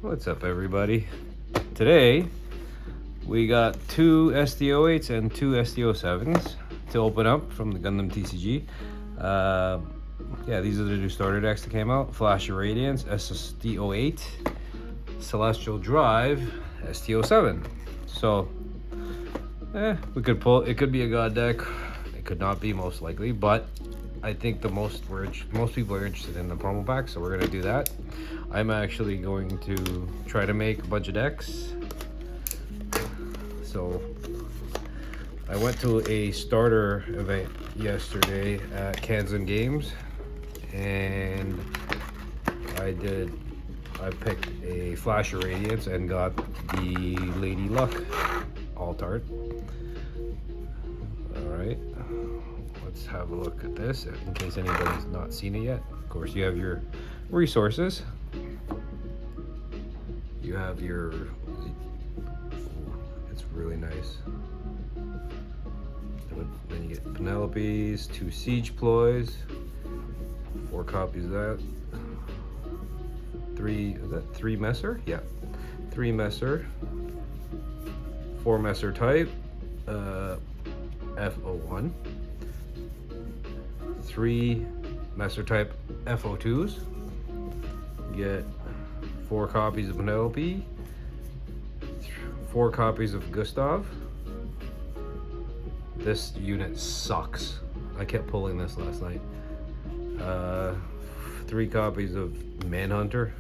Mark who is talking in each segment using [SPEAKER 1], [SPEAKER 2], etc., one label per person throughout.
[SPEAKER 1] What's up, everybody? Today we got two ST08s and two ST07s to open up from the Gundam TCG. Yeah, these are the new starter decks that came out. Flash of Radiance, ST08, Celestial Drive, ST07. So, we could pull. It could be a god deck. It could not be, most likely, but I think most people are interested in the promo pack, so we're gonna do that. I'm actually going to try to make a bunch of decks. So I went to a starter event yesterday at Kansan Games, and I picked a Flash of Radiance and got the Lady Luck alt art. Alright, let's have a look at this in case anybody's not seen it yet. Of course, you have your resources. You have your, it's really nice. Then you get Penelope's, 2 Siege Ploys, 4 copies of that. 3 Messer? Yeah. 3 Messer. 4 Messer type. F01. 3 Messer type F02s. Get 4 copies of Penelope, 4 copies of Gustav. This unit sucks. I kept pulling this last night. 3 copies of Manhunter.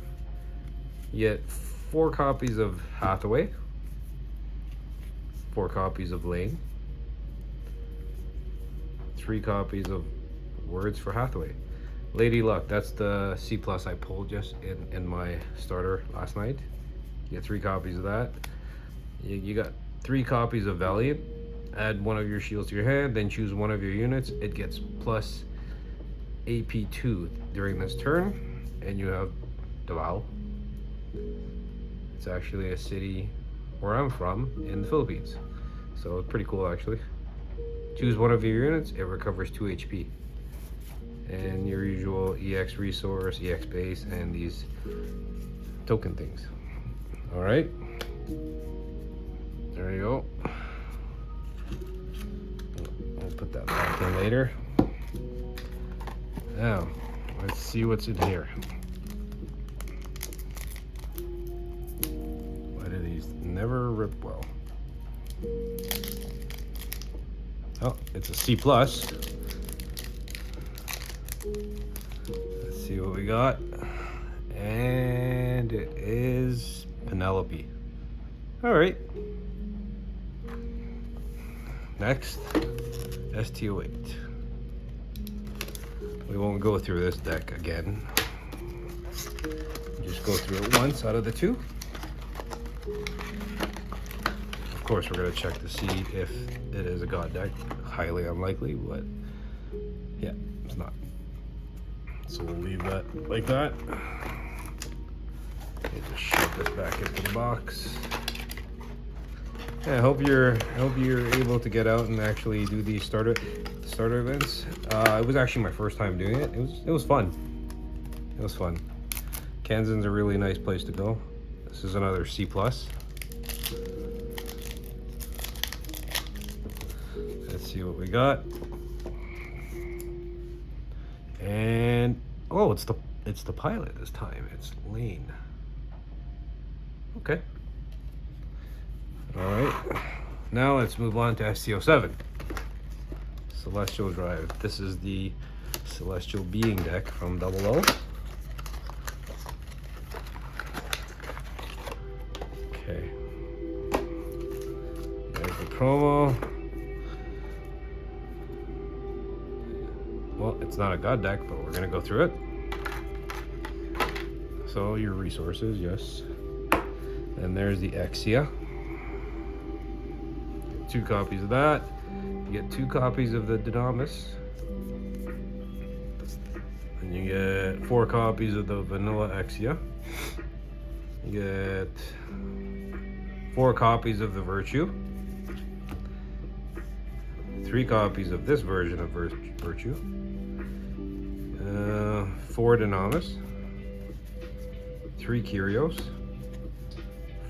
[SPEAKER 1] You get 4 copies of Hathaway, 4 copies of Lane, 3 copies of Words for Hathaway. Lady Luck, that's the C+ I pulled just in my starter last night. You get 3 copies of that. You got 3 copies of Valiant. Add 1 of your shields to your hand, then choose 1 of your units. It gets plus AP2 during this turn, and you have Davao. It's actually a city where I'm from in the Philippines, so it's pretty cool actually. Choose 1 of your units, it recovers 2 HP. And your usual EX resource, EX base, and these token things. All right, there you go. I'll put that back in later. Now, let's see what's in here. Why do these never rip well? Oh, it's a C+. Let's see what we got. And it is Penelope. All right. Next, ST08. We won't go through this deck again. Just go through it once out of the 2. Of course, we're gonna check to see if it is a god deck. Highly unlikely, but yeah, it's not. So we'll leave that like that. We'll just shove this back into the box. Yeah, I hope you're able to get out and actually do these starter events. It was actually my first time doing it. It was fun. It was fun. Kansan's a really nice place to go. This is another C+. Let's see what we got. And oh, it's the pilot this time. It's Lane. Okay. All right. Now let's move on to ST07. Celestial Drive. This is the Celestial Being deck from Double O. Okay. There's the promo. Well, it's not a god deck, but we're gonna go through it. So your resources, yes. And there's the Exia. 2 copies of that. You get 2 copies of the Dynamis. And you get 4 copies of the Vanilla Exia. You get 4 copies of the Virtue. 3 copies of this version of Virtue. 4 Dynamis. 3 Kyrios.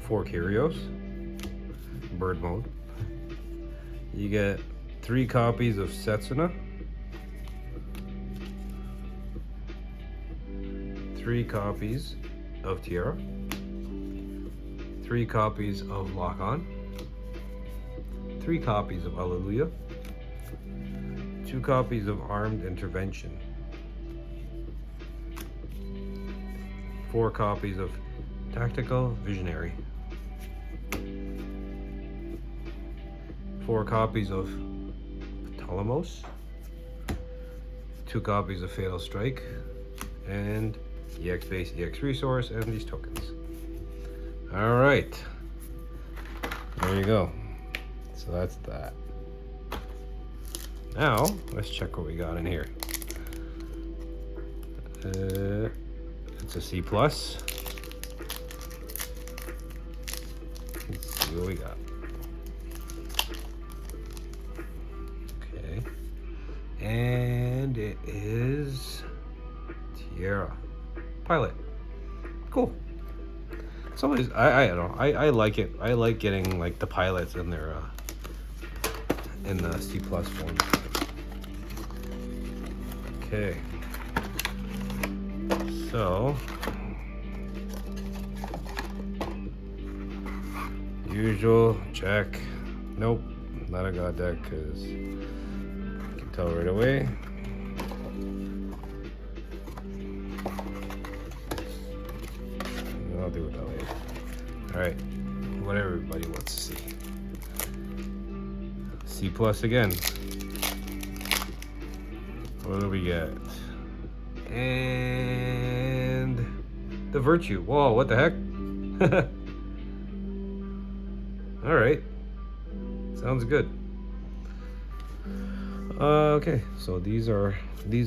[SPEAKER 1] 4 Curios, bird mode. You get 3 copies of Setsuna, 3 copies of Tiara, 3 copies of Lock On, 3 copies of Alleluia, 2 copies of Armed Intervention, 4 copies of Tactical Visionary, 4 copies of Ptolemos, 2 copies of Fatal Strike, and EX Base, EX Resource, and these tokens. Alright, there you go. So that's that. Now, let's check what we got in here. It's a C+. Let's see what we got. Okay. And it is Tiara. Pilot. Cool. It's always, I don't know, I like it. I like getting like the pilots in their in the C+ form. Okay. So usual check. Nope, not a god deck because you can tell right away. I'll do it that later. Alright, what everybody wants to see. C+ again. What do we get? And the Virtue. Whoa, what the heck? Alright. Sounds good. Okay, so these are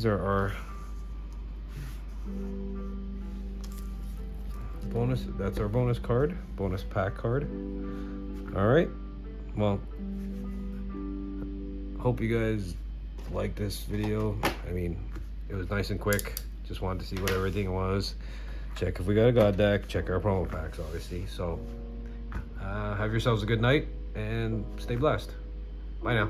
[SPEAKER 1] our bonus. That's our bonus card, bonus pack card. All right, well, hope you guys like this video. I mean, it was nice and quick. Just wanted to see what everything was, check if we got a god deck, check our promo packs, obviously. So have yourselves a good night and stay blessed. Bye now.